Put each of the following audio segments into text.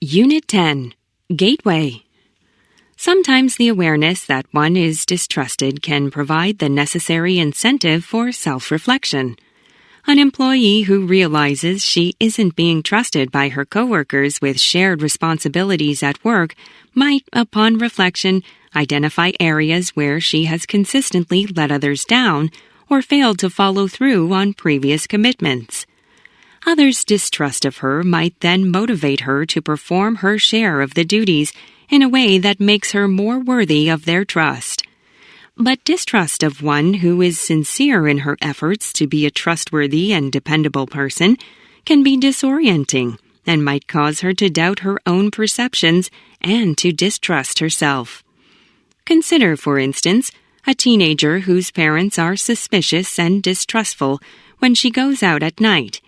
Unit 10. Gateway. Sometimes the awareness that one is distrusted can provide the necessary incentive for self-reflection. An employee who realizes she isn't being trusted by her coworkers with shared responsibilities at work might, upon reflection, identify areas where she has consistently let others down or failed to follow through on previous commitments. Others' distrust of her might then motivate her to perform her share of the duties in a way that makes her more worthy of their trust. But distrust of one who is sincere in her efforts to be a trustworthy and dependable person can be disorienting and might cause her to doubt her own perceptions and to distrust herself. Consider, for instance, a teenager whose parents are suspicious and distrustful when she goes out at night.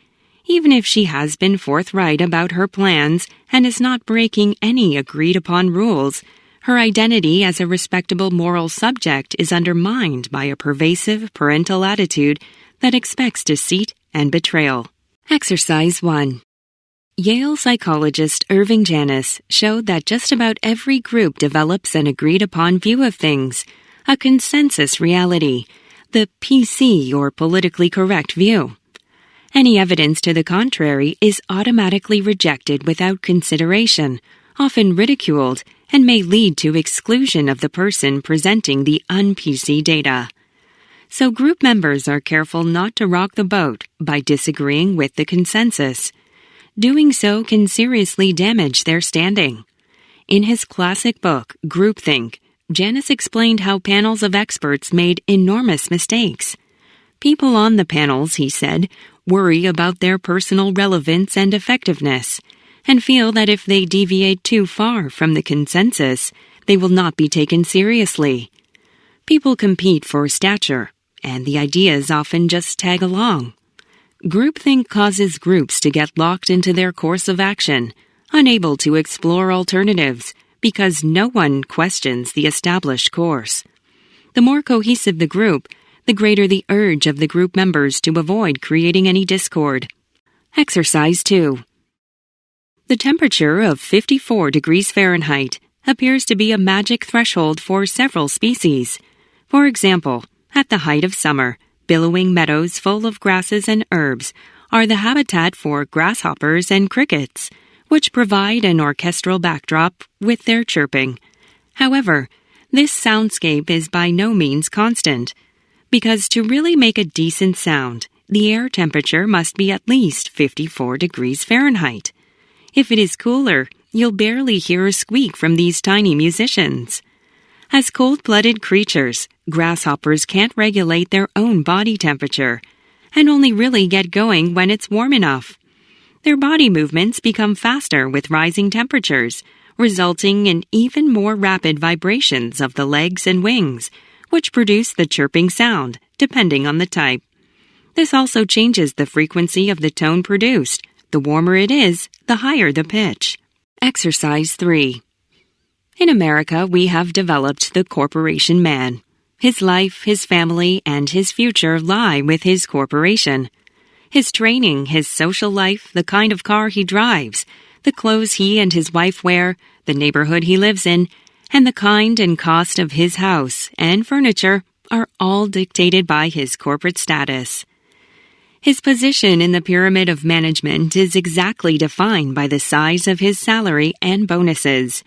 Even if she has been forthright about her plans and is not breaking any agreed-upon rules, her identity as a respectable moral subject is undermined by a pervasive parental attitude that expects deceit and betrayal. Exercise 1. Yale psychologist Irving Janis showed that just about every group develops an agreed-upon view of things, a consensus reality, the PC or politically correct view. Any evidence to the contrary is automatically rejected without consideration, often ridiculed, and may lead to exclusion of the person presenting the un-PC data. So group members are careful not to rock the boat by disagreeing with the consensus. Doing so can seriously damage their standing. In his classic book, Groupthink, Janis explained how panels of experts made enormous mistakes. People on the panels, he said, worry about their personal relevance and effectiveness, and feel that if they deviate too far from the consensus, they will not be taken seriously. People compete for stature, and the ideas often just tag along. Groupthink causes groups to get locked into their course of action, unable to explore alternatives, because no one questions the established course. The more cohesive the group, the greater the urge of the group members to avoid creating any discord. Exercise 2. The temperature of 54 degrees Fahrenheit appears to be a magic threshold for several species. For example, at the height of summer, billowing meadows full of grasses and herbs are the habitat for grasshoppers and crickets, which provide an orchestral backdrop with their chirping. However, this soundscape is by no means constant, because to really make a decent sound, the air temperature must be at least 54 degrees Fahrenheit. If it is cooler, you'll barely hear a squeak from these tiny musicians. As cold-blooded creatures, grasshoppers can't regulate their own body temperature, and only really get going when it's warm enough. Their body movements become faster with rising temperatures, resulting in even more rapid vibrations of the legs and wings, which produce the chirping sound, depending on the type. This also changes the frequency of the tone produced. The warmer it is, the higher the pitch. Exercise 3. In America, we have developed the corporation man. His life, his family, and his future lie with his corporation. His training, his social life, the kind of car he drives, the clothes he and his wife wear, the neighborhood he lives in, and the kind and cost of his house and furniture are all dictated by his corporate status. His position in the pyramid of management is exactly defined by the size of his salary and bonuses.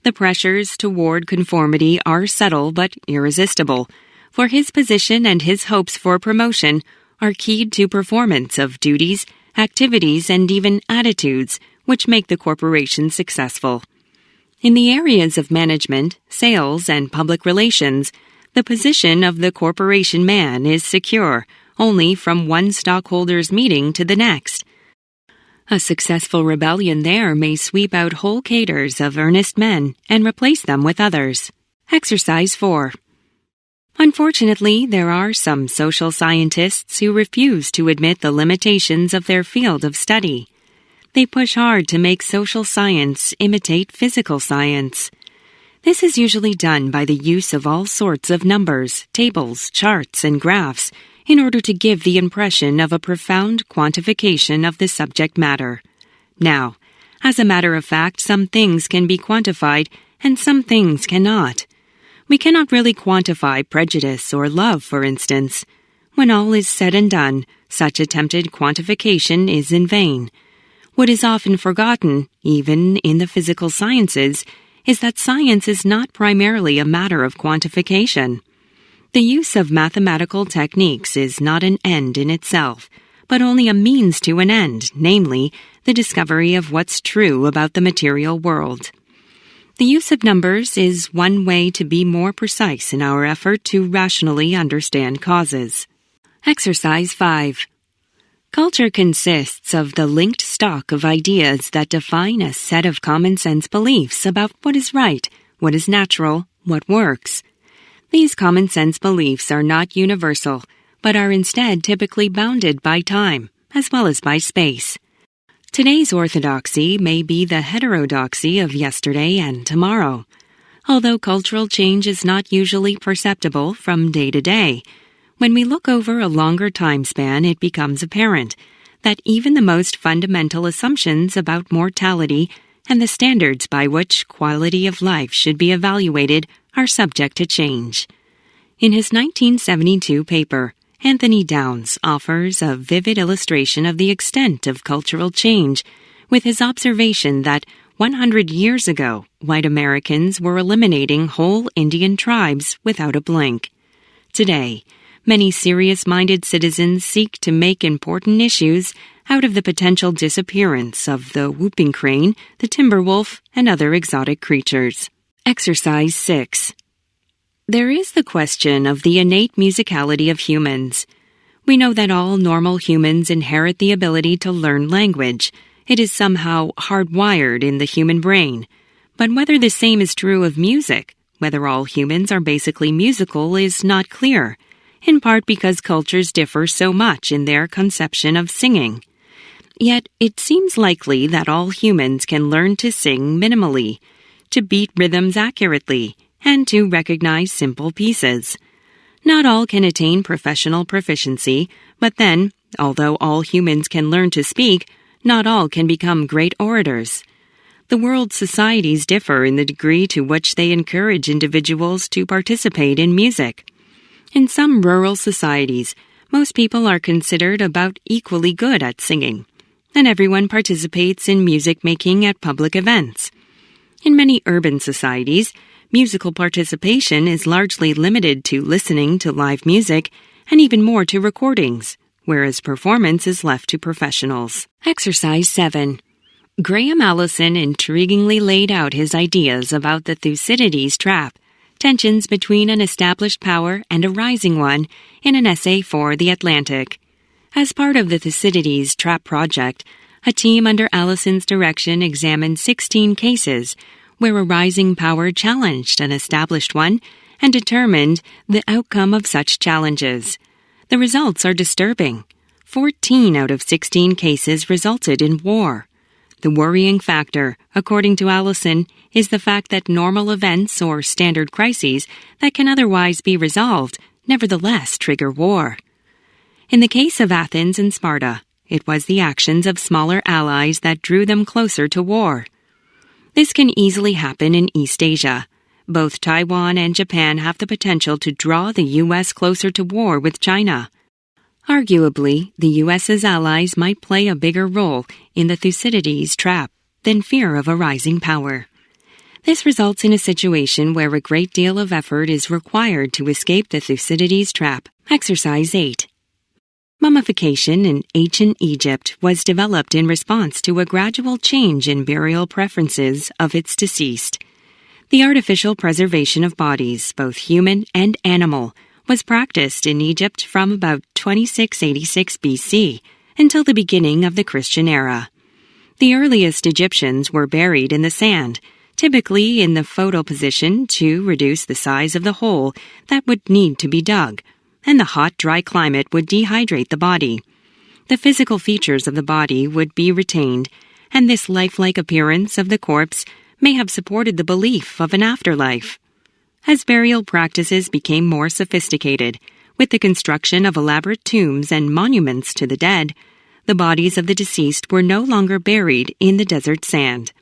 The pressures toward conformity are subtle but irresistible, for his position and his hopes for promotion are keyed to performance of duties, activities, and even attitudes which make the corporation successful. In the areas of management, sales, and public relations, the position of the corporation man is secure only from one stockholders' meeting to the next. A successful rebellion there may sweep out whole cadres of earnest men and replace them with others. Exercise 4. Unfortunately, there are some social scientists who refuse to admit the limitations of their field of study. They push hard to make social science imitate physical science. This is usually done by the use of all sorts of numbers, tables, charts, and graphs in order to give the impression of a profound quantification of the subject matter. Now, As a matter of fact, some things can be quantified and some things cannot. We cannot really quantify prejudice or love, for instance. When all is said and done, such attempted quantification is in vain. What is often forgotten, even in the physical sciences, is that science is not primarily a matter of quantification. The use of mathematical techniques is not an end in itself, but only a means to an end, namely, the discovery of what's true about the material world. The use of numbers is one way to be more precise in our effort to rationally understand causes. Exercise 5. Culture consists of the linked stock of ideas that define a set of common-sense beliefs about what is right, what is natural, what works. These common-sense beliefs are not universal, but are instead typically bounded by time, as well as by space. Today's orthodoxy may be the heterodoxy of yesterday and tomorrow. Although cultural change is not usually perceptible from day to day, when we look over a longer time span, it becomes apparent that even the most fundamental assumptions about mortality and the standards by which quality of life should be evaluated are subject to change. In his 1972 paper, Anthony Downs offers a vivid illustration of the extent of cultural change with his observation that 100 years ago, white Americans were eliminating whole Indian tribes without a blink. Today, many serious-minded citizens seek to make important issues out of the potential disappearance of the whooping crane, the timber wolf, and other exotic creatures. Exercise 6. There is the question of the innate musicality of humans. We know that all normal humans inherit the ability to learn language. It is somehow hardwired in the human brain. But whether the same is true of music, whether all humans are basically musical, is not clear, in part because cultures differ so much in their conception of singing. Yet it seems likely that all humans can learn to sing minimally, to beat rhythms accurately, and to recognize simple pieces. Not all can attain professional proficiency, but then, although all humans can learn to speak, not all can become great orators. The world's societies differ in the degree to which they encourage individuals to participate in music. In some rural societies, most people are considered about equally good at singing, and everyone participates in music making at public events. In many urban societies, musical participation is largely limited to listening to live music and even more to recordings, whereas performance is left to professionals. Exercise 7. Graham Allison intriguingly laid out his ideas about the Thucydides trap, tensions between an established power and a rising one, in an essay for The Atlantic. As part of the Thucydides trap project, a team under Allison's direction examined 16 cases where a rising power challenged an established one and determined the outcome of such challenges. The results are disturbing. 14 out of 16 cases resulted in war. The worrying factor, according to Allison, is the fact that normal events or standard crises that can otherwise be resolved nevertheless trigger war. In the case of Athens and Sparta, it was the actions of smaller allies that drew them closer to war. This can easily happen in East Asia. Both Taiwan and Japan have the potential to draw the U.S. closer to war with China. Arguably, the U.S.'s allies might play a bigger role in the Thucydides trap than fear of a rising power. This results in a situation where a great deal of effort is required to escape the Thucydides trap. Exercise 8. Mummification in ancient Egypt was developed in response to a gradual change in burial preferences of its deceased. The artificial preservation of bodies, both human and animal, was practiced in Egypt from about 2686 BC until the beginning of the Christian era. The earliest Egyptians were buried in the sand, typically in the fetal position to reduce the size of the hole that would need to be dug, and the hot, dry climate would dehydrate the body. The physical features of the body would be retained, and this lifelike appearance of the corpse may have supported the belief of an afterlife. As burial practices became more sophisticated, with the construction of elaborate tombs and monuments to the dead, The bodies of the deceased were no longer buried in the desert sand.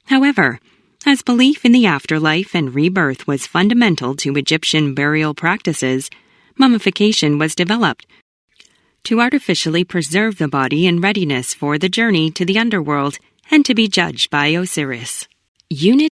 However, as belief in the afterlife and rebirth was fundamental to Egyptian burial practices, mummification was developed to artificially preserve the body in readiness for the journey to the underworld and to be judged by Osiris. Unit